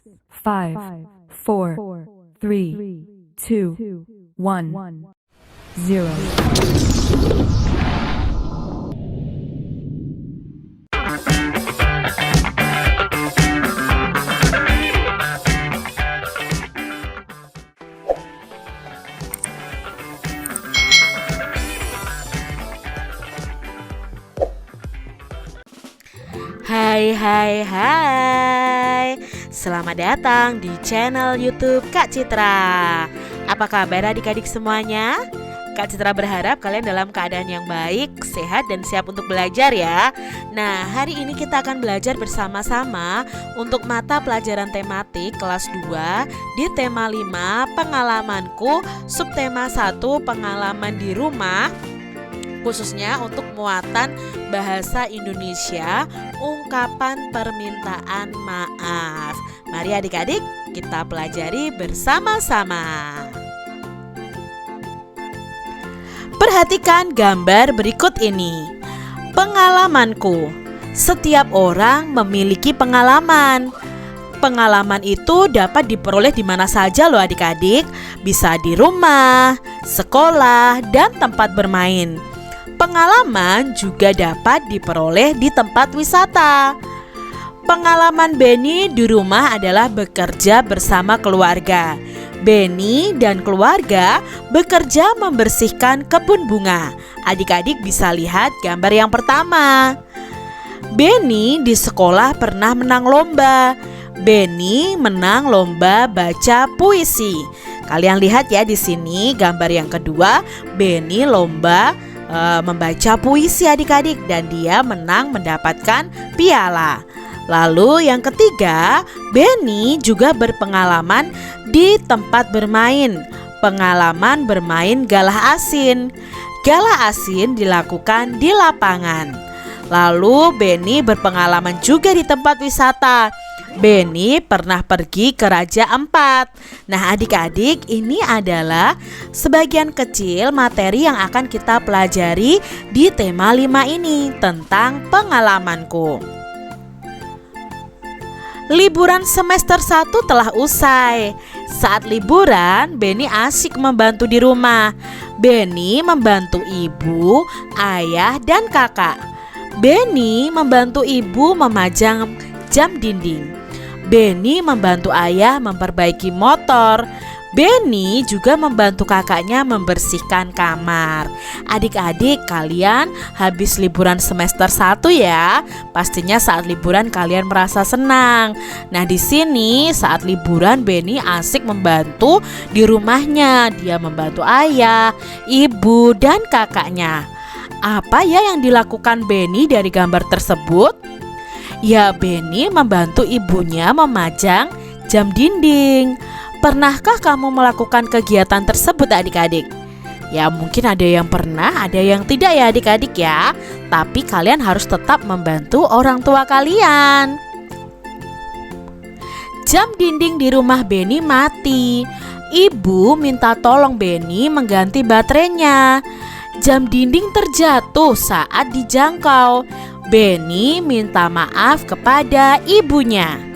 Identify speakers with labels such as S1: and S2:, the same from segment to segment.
S1: 5, 4, 3, 2, 1, 0.
S2: Hai, selamat datang di channel YouTube Kak Citra. Apa kabar adik-adik semuanya? Kak Citra berharap kalian dalam keadaan yang baik, sehat, dan siap untuk belajar ya. Nah, hari ini kita akan belajar bersama-sama untuk mata pelajaran tematik kelas 2 di tema 5 pengalamanku, subtema 1 pengalaman di rumah, khususnya untuk muatan bahasa Indonesia, ungkapan permintaan maaf. Mari adik-adik kita pelajari bersama-sama. Perhatikan gambar berikut ini. Pengalamanku. Setiap orang memiliki pengalaman. Pengalaman itu dapat diperoleh di mana saja loh adik-adik. Bisa di rumah, sekolah, dan tempat bermain. Pengalaman juga dapat diperoleh di tempat wisata. Pengalaman Benny di rumah adalah bekerja bersama keluarga. Benny dan keluarga bekerja membersihkan kebun bunga. Adik-adik bisa lihat gambar yang pertama. Benny di sekolah pernah menang lomba. Benny menang lomba baca puisi. Kalian lihat ya di sini gambar yang kedua, Benny lomba membaca puisi adik-adik dan dia menang mendapatkan piala. Lalu yang ketiga, Benny juga berpengalaman di tempat bermain. Pengalaman bermain galah asin. Galah asin dilakukan di lapangan. Lalu Benny berpengalaman juga di tempat wisata. Benny pernah pergi ke Raja Ampat. Nah adik-adik, ini adalah sebagian kecil materi yang akan kita pelajari di tema 5 ini tentang pengalamanku. Liburan semester 1 telah usai. Saat liburan, Benny asik membantu di rumah. Benny membantu ibu, ayah, dan kakak. Benny membantu ibu memajang jam dinding. Benny membantu ayah memperbaiki motor. Benny juga membantu kakaknya membersihkan kamar. Adik-adik, kalian habis liburan semester 1 ya. Pastinya saat liburan kalian merasa senang. Nah, di sini saat liburan Benny asik membantu di rumahnya. Dia membantu ayah, ibu, dan kakaknya. Apa ya yang dilakukan Benny dari gambar tersebut? Ya, Benny membantu ibunya memajang jam dinding. Pernahkah kamu melakukan kegiatan tersebut adik-adik? Ya mungkin ada yang pernah, ada yang tidak ya adik-adik ya. Tapi kalian harus tetap membantu orang tua kalian. Jam dinding di rumah Benny mati. Ibu minta tolong Benny mengganti baterainya. Jam dinding terjatuh saat dijangkau. Benny minta maaf kepada ibunya.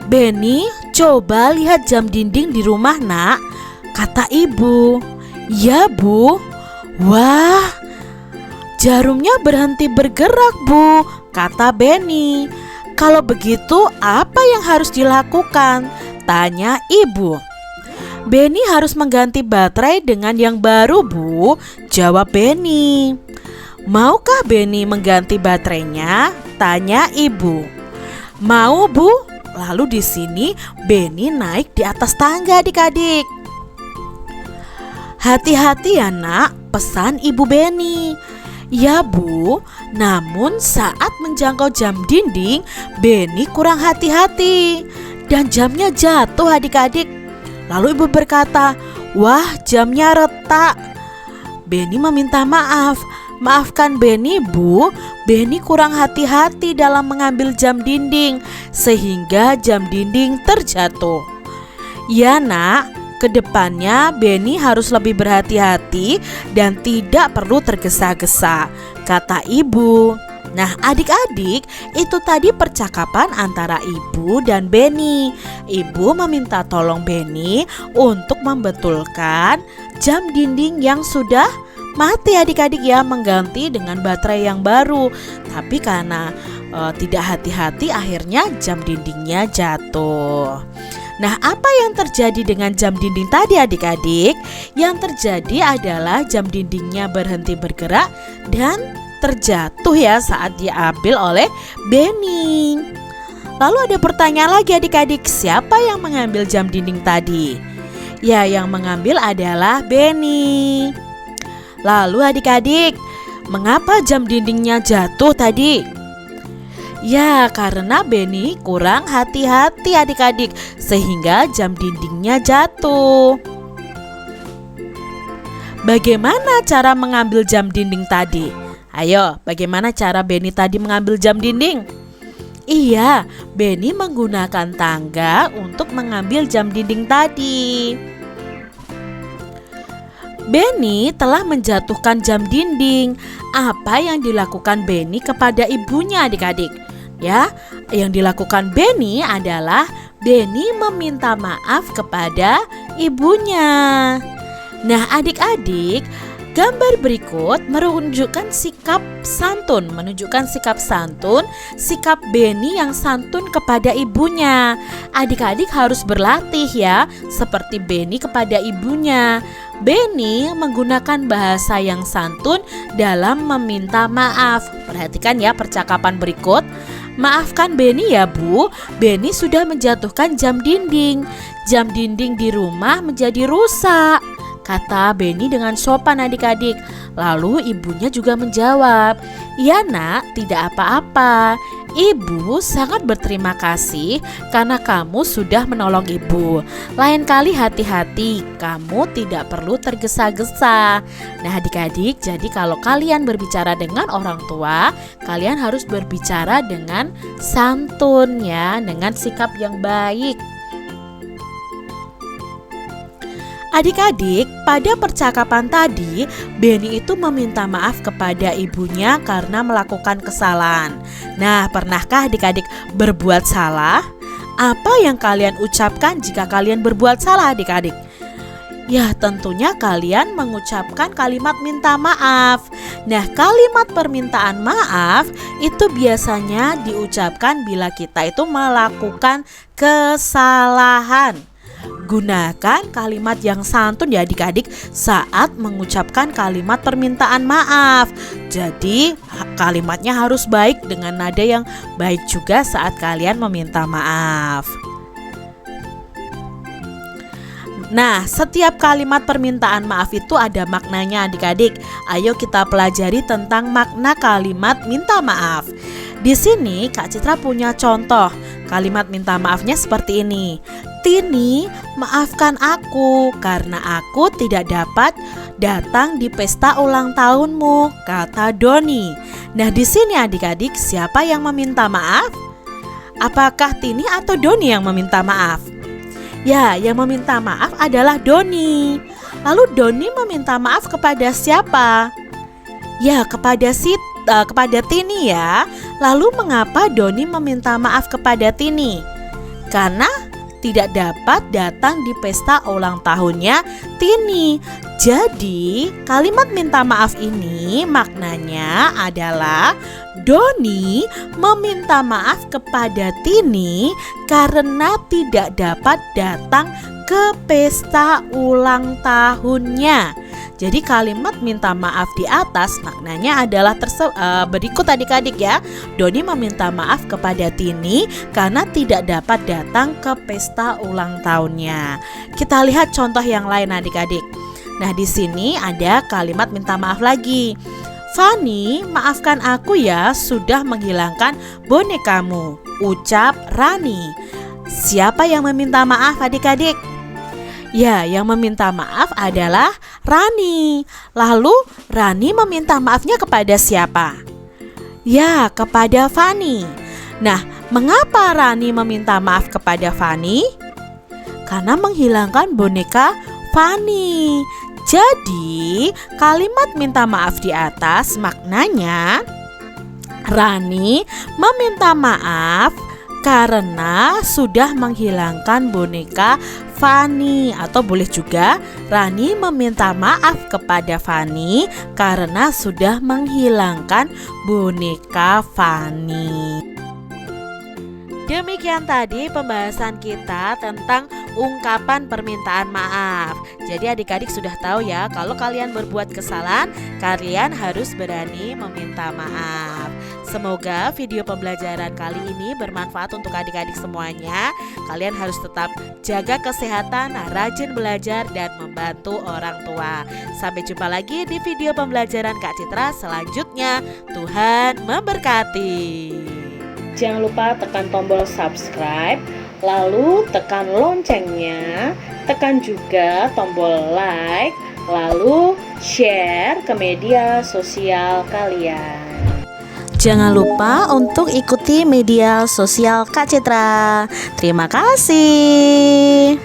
S2: Benny, coba lihat jam dinding di rumah nak, kata ibu. Ya bu. Wah, jarumnya berhenti bergerak bu, kata Benny. Kalau begitu apa yang harus dilakukan? Tanya ibu. Benny harus mengganti baterai dengan yang baru bu, jawab Benny. Maukah Benny mengganti baterainya? Tanya ibu. Mau bu. Lalu di sini Benny naik di atas tangga adik-adik. Hati-hati ya nak, pesan ibu Benny. Ya bu, namun saat menjangkau jam dinding, Benny kurang hati-hati dan jamnya jatuh adik-adik. Lalu ibu berkata, wah jamnya retak. Benny meminta maaf. Maafkan Benny bu, Benny kurang hati-hati dalam mengambil jam dinding sehingga jam dinding terjatuh. Ya nak, kedepannya Benny harus lebih berhati-hati dan tidak perlu tergesa-gesa, kata ibu. Nah, adik-adik, itu tadi percakapan antara Ibu dan Benny. Ibu meminta tolong Benny untuk membetulkan jam dinding yang sudah mati adik-adik ya, mengganti dengan baterai yang baru. Tapi karena tidak hati-hati, akhirnya jam dindingnya jatuh. Nah, apa yang terjadi dengan jam dinding tadi adik-adik? Yang terjadi adalah jam dindingnya berhenti bergerak dan terjatuh ya saat diambil oleh Benny. Lalu ada pertanyaan lagi adik-adik, siapa yang mengambil jam dinding tadi? Ya, yang mengambil adalah Benny. Lalu adik-adik, mengapa jam dindingnya jatuh tadi? Ya, karena Benny kurang hati-hati adik-adik, sehingga jam dindingnya jatuh. Bagaimana cara mengambil jam dinding tadi? Ayo, bagaimana cara Benny tadi mengambil jam dinding? Iya, Benny menggunakan tangga untuk mengambil jam dinding tadi. Benny telah menjatuhkan jam dinding. Apa yang dilakukan Benny kepada ibunya adik-adik? Ya, yang dilakukan Benny adalah Benny meminta maaf kepada ibunya. Nah, adik-adik, gambar berikut menunjukkan sikap santun, sikap Benny yang santun kepada ibunya. Adik-adik harus berlatih ya, seperti Benny kepada ibunya. Benny menggunakan bahasa yang santun dalam meminta maaf. Perhatikan ya percakapan berikut. Maafkan Benny ya Bu, Benny sudah menjatuhkan jam dinding. Jam dinding di rumah menjadi rusak, kata Benny dengan sopan adik-adik. Lalu ibunya juga menjawab, "Iya nak, tidak apa-apa. Ibu sangat berterima kasih karena kamu sudah menolong ibu. Lain kali hati-hati, kamu tidak perlu tergesa-gesa." Nah adik-adik, jadi kalau kalian berbicara dengan orang tua, kalian harus berbicara dengan santun ya, dengan sikap yang baik. Adik-adik, pada percakapan tadi, Benny itu meminta maaf kepada ibunya karena melakukan kesalahan. Nah, pernahkah adik-adik berbuat salah? Apa yang kalian ucapkan jika kalian berbuat salah adik-adik? Ya, tentunya kalian mengucapkan kalimat minta maaf. Nah, kalimat permintaan maaf itu biasanya diucapkan bila kita itu melakukan kesalahan. Gunakan kalimat yang santun ya adik-adik saat mengucapkan kalimat permintaan maaf. Jadi kalimatnya harus baik dengan nada yang baik juga saat kalian meminta maaf. Nah, setiap kalimat permintaan maaf itu ada maknanya adik-adik. Ayo kita pelajari tentang makna kalimat minta maaf. Di sini Kak Citra punya contoh. Kalimat minta maafnya seperti ini. Tini, maafkan aku karena aku tidak dapat datang di pesta ulang tahunmu, kata Doni. Nah, di sini adik-adik, siapa yang meminta maaf? Apakah Tini atau Doni yang meminta maaf? Ya, yang meminta maaf adalah Doni. Lalu Doni meminta maaf kepada siapa? Ya, kepada Tini ya. Lalu mengapa Doni meminta maaf kepada Tini? Karena tidak dapat datang di pesta ulang tahunnya Tini. Jadi kalimat minta maaf ini maknanya adalah Doni meminta maaf kepada Tini karena tidak dapat datang ke pesta ulang tahunnya. Jadi kalimat minta maaf di atas maknanya adalah berikut adik-adik ya. Doni meminta maaf kepada Tini karena tidak dapat datang ke pesta ulang tahunnya. Kita lihat contoh yang lain adik-adik. Nah, di sini ada kalimat minta maaf lagi. Fani, maafkan aku ya sudah menghilangkan bonekamu, ucap Rani. Siapa yang meminta maaf adik-adik? Ya, yang meminta maaf adalah Rani. Lalu Rani meminta maafnya kepada siapa? Ya, kepada Fani. Nah, mengapa Rani meminta maaf kepada Fani? Karena menghilangkan boneka Fani. Jadi, kalimat minta maaf di atas maknanya Rani meminta maaf karena sudah menghilangkan boneka Fanny, atau boleh juga Rani meminta maaf kepada Fanny karena sudah menghilangkan boneka Fanny. Demikian tadi pembahasan kita tentang ungkapan permintaan maaf. Jadi adik-adik sudah tahu ya, kalau kalian berbuat kesalahan, kalian harus berani meminta maaf. Semoga video pembelajaran kali ini bermanfaat untuk adik-adik semuanya. Kalian harus tetap jaga kesehatan, rajin belajar, dan membantu orang tua. Sampai jumpa lagi di video pembelajaran Kak Citra selanjutnya. Tuhan memberkati. Jangan lupa tekan tombol subscribe, lalu tekan loncengnya, tekan juga tombol like, lalu share ke media sosial kalian. Jangan lupa untuk ikuti media sosial Kak Citra. Terima kasih.